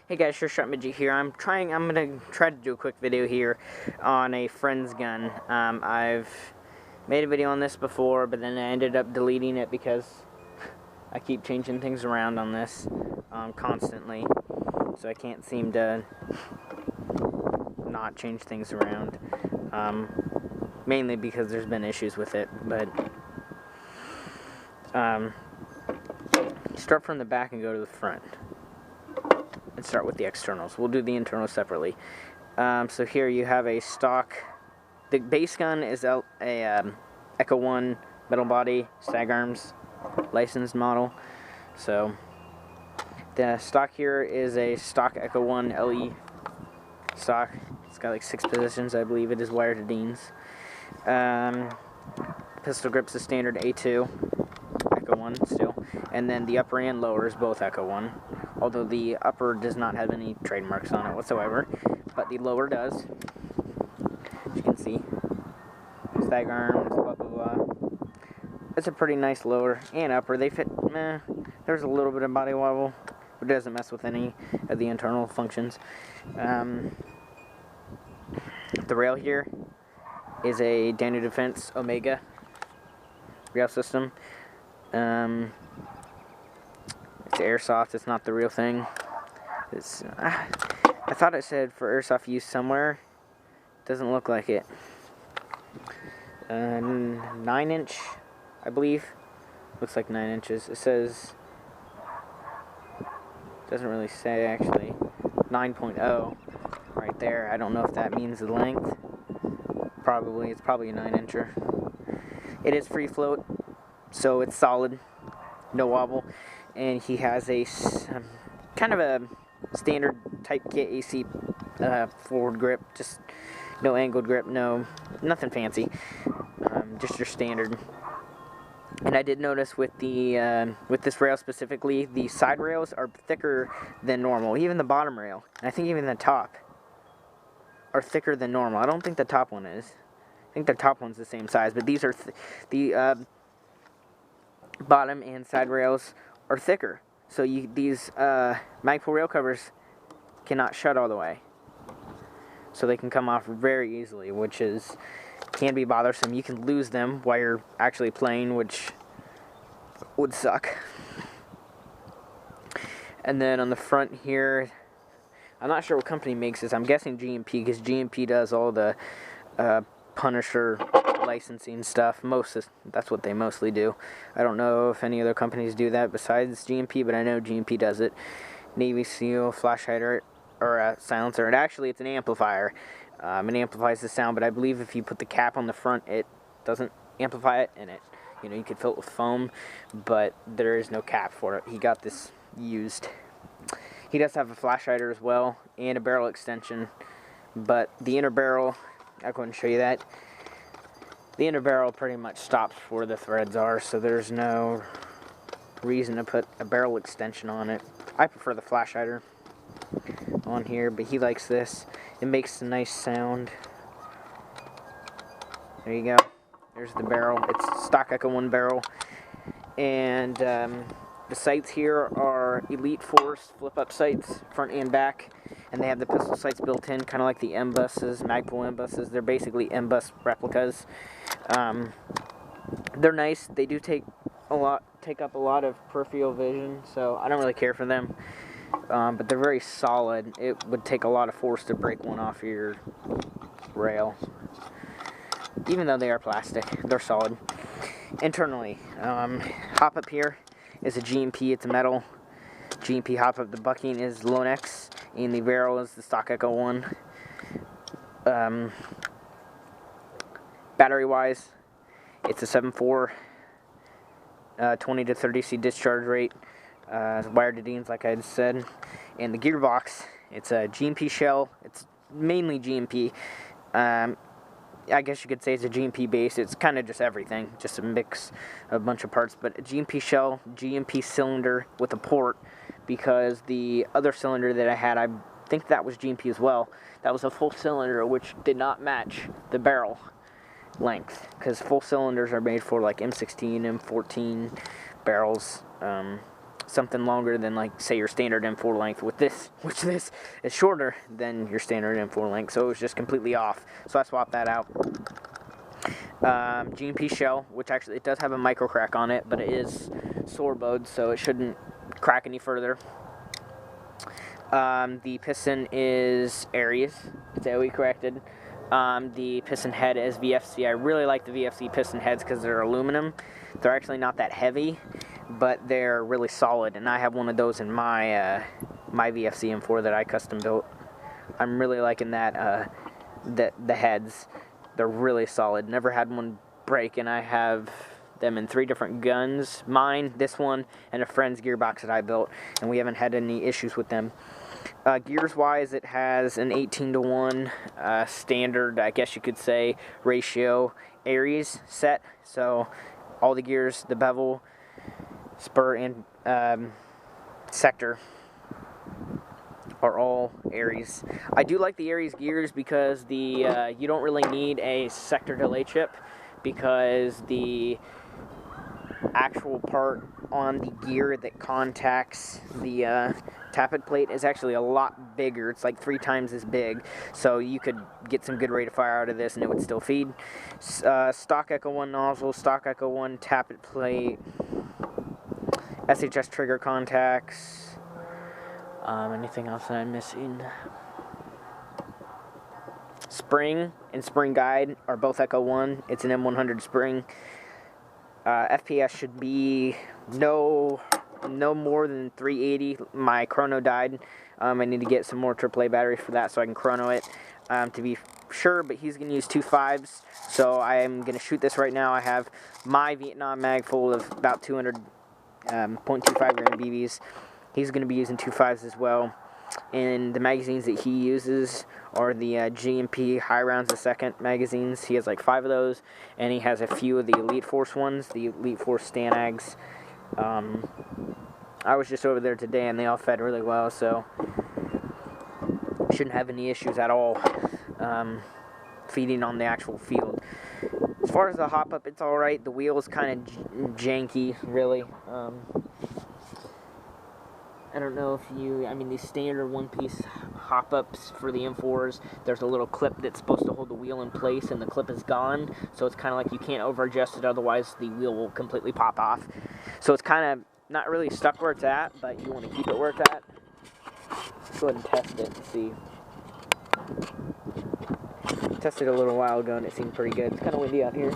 Hey guys, Sure Shot Midget here. I'm gonna try to do a quick video here on a friend's gun. I've made a video on this before, but then I ended up deleting it because I keep changing things around on this constantly, so I can't seem to not change things around. Mainly because there's been issues with it, but start from the back and go to the front. And start with the externals. We'll do the internals separately. So here you have a stock. The base gun is a Echo 1 metal body, stag arms, licensed model. So the stock here is a stock Echo 1 LE stock. It's got like 6 positions, I believe. It is wired to Dean's. Pistol grip's a standard A2 Echo 1 still, and then the upper and lower is both Echo 1. Although the upper does not have any trademarks on it whatsoever, but the lower does. As you can see, stag arms, blah blah blah. It's a pretty nice lower and upper. They fit. There's a little bit of body wobble, but it doesn't mess with any of the internal functions. The rail here is a Daniel Defense Omega rail system. It's airsoft, it's not the real thing. It's I thought it said for airsoft use somewhere. Doesn't look like it. 9-inch, I believe. Looks like 9 inches. It says, doesn't really say actually. 9.0 right there. I don't know if that means the length. Probably, it's probably a 9-incher. It is free float, so it's solid, no wobble. And he has a kind of a standard type kit AC forward grip, just no angled grip, nothing fancy, just your standard. And I did notice with the with this rail specifically, the side rails are thicker than normal, even the bottom rail, and I think even the top are thicker than normal. I don't think the top one is. I think the top one's the same size, but these are the bottom and side rails are thicker, so these Magpul rail covers cannot shut all the way, so they can come off very easily, which can be bothersome. You can lose them while you're actually playing, which would suck. And then on the front here, I'm not sure what company makes this. I'm guessing GMP, because GMP does all the Punisher licensing stuff. That's what they mostly do. I don't know if any other companies do that besides GMP, but I know GMP does it. Navy SEAL, flash hider, or a silencer. And actually, it's an amplifier. It amplifies the sound, but I believe if you put the cap on the front, it doesn't amplify it, and you could fill it with foam, but there is no cap for it. He got this used. He does have a flash hider as well, and a barrel extension, but the inner barrel, I'll go ahead and show you that. The inner barrel pretty much stops where the threads are, so there's no reason to put a barrel extension on it. I prefer the flash hider on here, but he likes this. It makes a nice sound. There you go. There's the barrel. It's stock Echo 1 barrel. And the sights here are Elite Force flip-up sights, front and back. And they have the pistol sights built in, kind of like the M-buses, Magpul M-buses. They're basically M-bus replicas. They're nice. They do take up a lot of peripheral vision, so I don't really care for them. But they're very solid. It would take a lot of force to break one off your rail. Even though they are plastic, they're solid. Internally, hop up here is a GMP. It's a metal GMP hop up. The bucking is Lonex, and the barrel is the stock Echo 1. Battery wise, it's a 7.4 20 to 30C discharge rate, wired to Dean's like I had said. And the gearbox, it's a GMP shell. It's mainly GMP. I guess you could say it's a GMP base. It's kind of just everything, just a mix of a bunch of parts, but a GMP shell, GMP cylinder with a port, because the other cylinder that I had, I think that was GMP as well. That was a full cylinder, which did not match the barrel length, because full cylinders are made for like M16, M14 barrels, something longer than, like, say your standard M4 length with this, which this is shorter than your standard M4 length, so it was just completely off. So I swapped that out. G&P shell, which actually it does have a micro crack on it, but it is sore bowed, so it shouldn't crack any further. The piston is Aries. It's AOE corrected. The piston head is VFC. I really like the VFC piston heads because they're aluminum. They're actually not that heavy, but they're really solid, and I have one of those in my my VFC M4 that I custom built. I'm really liking that. The heads, they're really solid. Never had one break, and I have them in 3 different guns. Mine, this one, and a friend's gearbox that I built, and we haven't had any issues with them. Gears-wise, it has an 18-to-1 standard, I guess you could say, ratio Aries set. So all the gears, the bevel, spur, and sector are all Aries. I do like the Aries gears because the you don't really need a sector delay chip, because the actual part on the gear that contacts the tappet plate is actually a lot bigger. It's like 3 times as big, so you could get some good rate of fire out of this and it would still feed. Stock Echo 1 nozzle, stock Echo 1 tappet plate, SHS trigger contacts. Anything else that I'm missing? Spring and spring guide are both Echo 1. It's an M100 spring. FPS should be no more than 380. My chrono died. I need to get some more AAA batteries for that so I can chrono it to be sure, but he's going to use 2 5s. So I am going to shoot this right now. I have my Vietnam mag full of about 200 .25 gram BBs. He's going to be using 2 5s as well. And the magazines that he uses are the G&P high rounds a second magazines. He has like 5 of those, and he has a few of the Elite Force ones, the Elite Force Stanags. I was just over there today, and they all fed really well, so shouldn't have any issues at all feeding on the actual field. As far as the hop up, it's all right. The wheel is kind of janky, really. I don't know if I mean, these standard one-piece hop-ups for the M4s, there's a little clip that's supposed to hold the wheel in place, and the clip is gone, so it's kind of like you can't over-adjust it, otherwise the wheel will completely pop off. So it's kind of not really stuck where it's at, but you want to keep it where it's at. Let's go ahead and test it and see. Tested it a little while ago, and it seemed pretty good. It's kind of windy out here.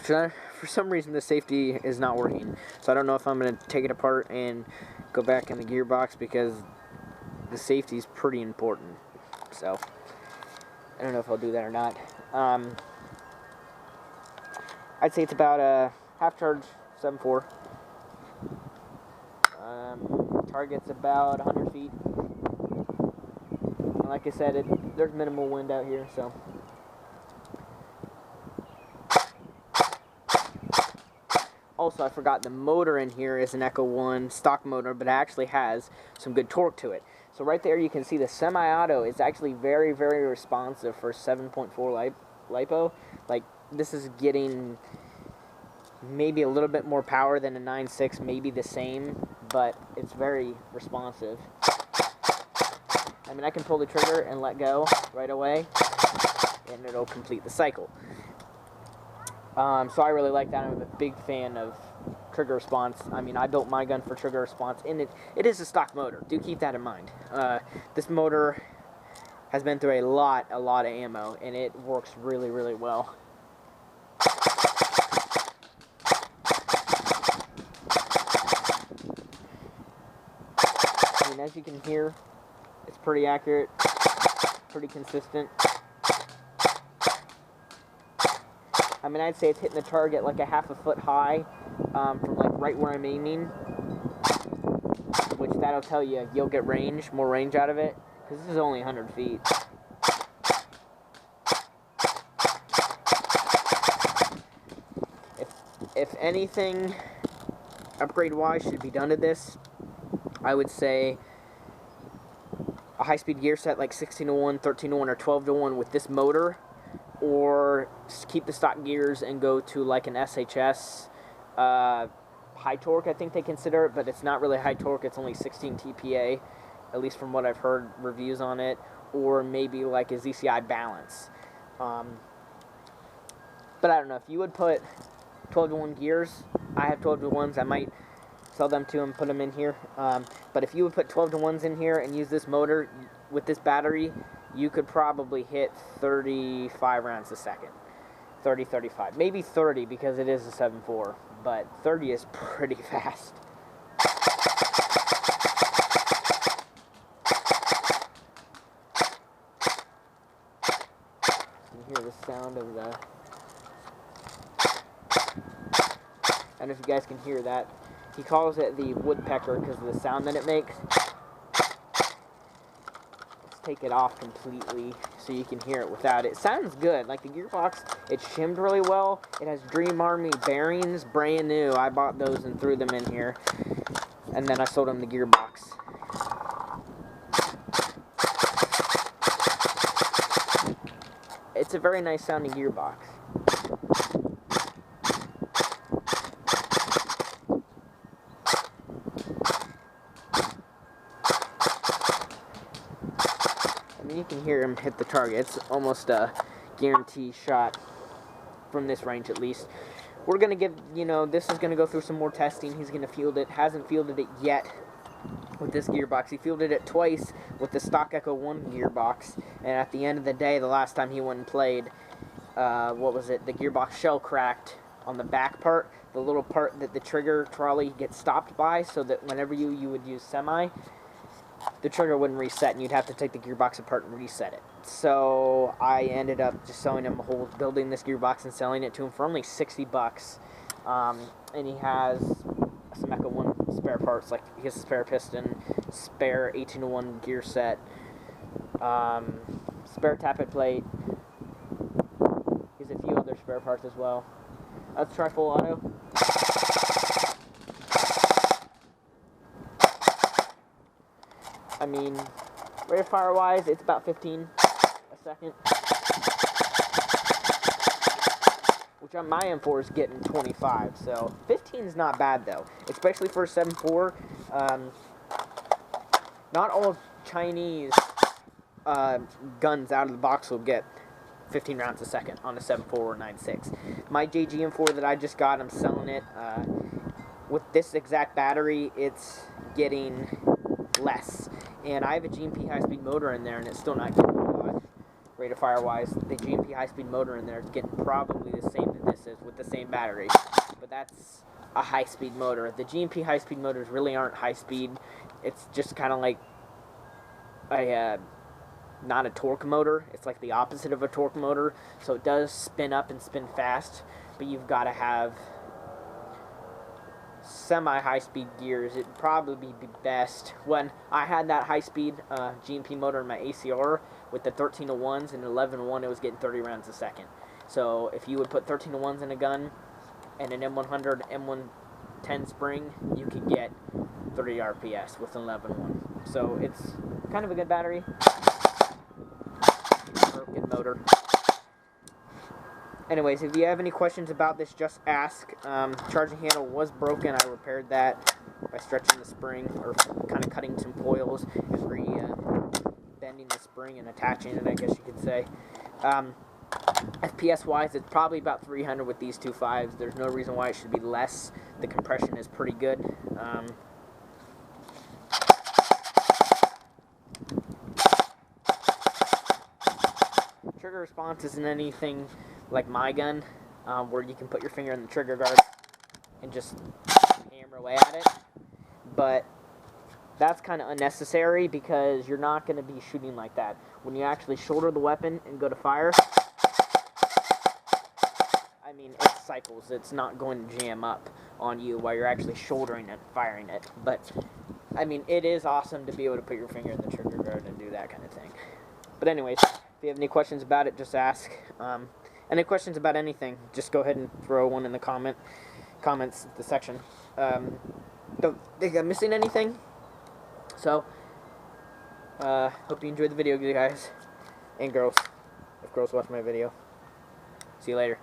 For some reason, the safety is not working, so I don't know if I'm going to take it apart and go back in the gearbox, because the safety is pretty important. So I don't know if I'll do that or not. I'd say it's about a half charge 7.4. Target's about 100 feet. And like I said, there's minimal wind out here, so. Also, I forgot the motor in here is an Echo 1 stock motor, but it actually has some good torque to it. So right there you can see the semi-auto is actually very, very responsive for 7.4 LiPo. Like, this is getting maybe a little bit more power than a 9.6, maybe the same, but it's very responsive. I mean, I can pull the trigger and let go right away, and it'll complete the cycle. So I really like that. I'm a big fan of trigger response. I mean, I built my gun for trigger response, and it is a stock motor. Do keep that in mind. This motor has been through a lot of ammo, and it works really, really well. I mean, as you can hear, it's pretty accurate, pretty consistent. I mean, I'd say it's hitting the target like a half a foot high from like right where I'm aiming, which that'll tell you you'll get more range out of it, because this is only 100 feet. If anything upgrade-wise should be done to this, I would say a high-speed gear set like 16-to-1, 13-to-1, or 12-to-1 with this motor, or keep the stock gears and go to like an SHS high torque, I think they consider it, but it's not really high torque. It's only 16 TPA, at least from what I've heard reviews on it, or maybe like a ZCI balance. But I don't know, if you would put 12-to-1 gears, I have 12-to-1s, I might sell them to them, put them in here. But if you would put 12-to-1s in here and use this motor with this battery, you could probably hit 35 rounds a second. 30, 35. Maybe 30 because it is a 7.4, but 30 is pretty fast. You hear the sound of the... I don't know if you guys can hear that. He calls it the woodpecker because of the sound that it makes. Let's take it off completely so you can hear it without it. It sounds good. Like the gearbox, it's shimmed really well. It has Dream Army bearings, brand new. I bought those and threw them in here. And then I sold them the gearbox. It's a very nice sounding gearbox. You can hear him hit the target. It's almost a guarantee shot from this range, at least. We're going to give, this is going to go through some more testing. He's going to field it. Hasn't fielded it yet with this gearbox. He fielded it twice with the stock Echo 1 gearbox. And at the end of the day, the last time he went and played, what was it? The gearbox shell cracked on the back part, the little part that the trigger trolley gets stopped by, so that whenever you would use semi, the trigger wouldn't reset, and you'd have to take the gearbox apart and reset it. So I ended up just selling him a whole, building this gearbox and selling it to him for only $60. And he has some Echo 1 spare parts, like he has a spare piston, spare 18-to-1 gear set, spare tappet plate. He has a few other spare parts as well. Let's try full auto. I mean, rate of fire wise, it's about 15 a second. Which on my M4 is getting 25, so 15 is not bad though. Especially for a 7.4. Not all Chinese guns out of the box will get 15 rounds a second on a 7.4 or 9.6. My JGM4 that I just got, I'm selling it. With this exact battery, it's getting less. And I have a GMP high-speed motor in there, and it's still not getting a lot. Rate of fire-wise, the GMP high-speed motor in there is getting probably the same that this is with the same battery. But that's a high-speed motor. The GMP high-speed motors really aren't high-speed. It's just kind of like a not a torque motor. It's like the opposite of a torque motor. So it does spin up and spin fast, but you've got to have semi-high-speed gears. It'd probably be best when I had that high-speed GMP motor in my ACR with the 13-to-1s and 11-to-1, it was getting 30 rounds a second. So if you would put 13-to-1s in a gun and an M100, M110 spring, you could get 30 RPS with an 11-to-1. So it's kind of a good battery. Broken motor. Anyways, if you have any questions about this, just ask. Charging handle was broken. I repaired that by stretching the spring, or kind of cutting some coils and bending the spring and attaching it, I guess you could say. FPS-wise, it's probably about 300 with these 2.5s. There's no reason why it should be less. The compression is pretty good. Trigger response isn't anything like my gun, where you can put your finger in the trigger guard and just hammer away at it. But that's kind of unnecessary because you're not going to be shooting like that. When you actually shoulder the weapon and go to fire, I mean, it cycles. It's not going to jam up on you while you're actually shouldering it, firing it. But, I mean, it is awesome to be able to put your finger in the trigger guard and do that kind of thing. But anyways, if you have any questions about it, just ask. Any questions about anything, just go ahead and throw one in the comments section. Don't think I'm missing anything. So, hope you enjoyed the video, guys and girls. If girls watch my video. See you later.